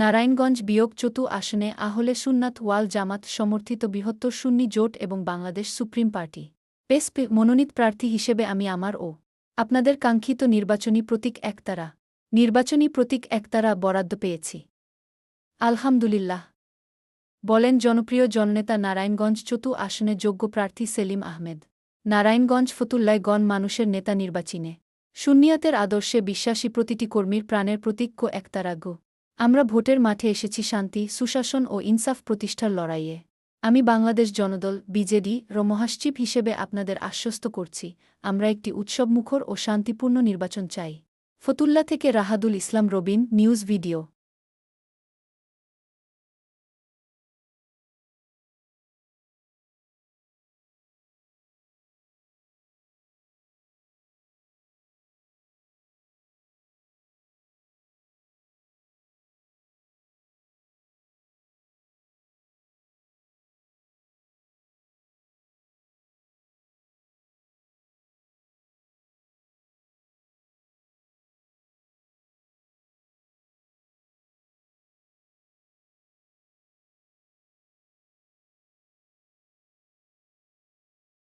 নারায়ণগঞ্জ বিয়োগ চতু আসনে আহলে সুন্নাত ওয়াল জামাত সমর্থিত বৃহত্তর সুন্নি জোট এবং বাংলাদেশ সুপ্রিম পার্টি পেসপি মনোনীত প্রার্থী হিসেবে আমি আমার ও আপনাদের কাঙ্ক্ষিত নির্বাচনী প্রতীক একতারা বরাদ্দ পেয়েছি। আলহামদুলিল্লাহ, বলেন জনপ্রিয় জননেতা নারায়ণগঞ্জ চতু আসনে যোগ্য প্রার্থী সেলিম আহমেদ। নারায়ণগঞ্জ ফতুল্লায় মানুষের নেতা নির্বাচিনে সুন্নিয়াতের আদর্শে বিশ্বাসী প্রতিটি কর্মীর প্রাণের প্রতীক একতারাগ্য। আমরা ভোটের মাঠে এসেছি শান্তি, সুশাসন ও ইনসাফ প্রতিষ্ঠার লড়াইয়ে। আমি বাংলাদেশ জনদল বিজেডি মহাসচিব হিসেবে আপনাদের আশ্বস্ত করছি, আমরা একটি উৎসবমুখর ও শান্তিপূর্ণ নির্বাচন চাই। ফতুল্লা থেকে রাহাদুল ইসলাম রবিন, নিউজ ভিডিও।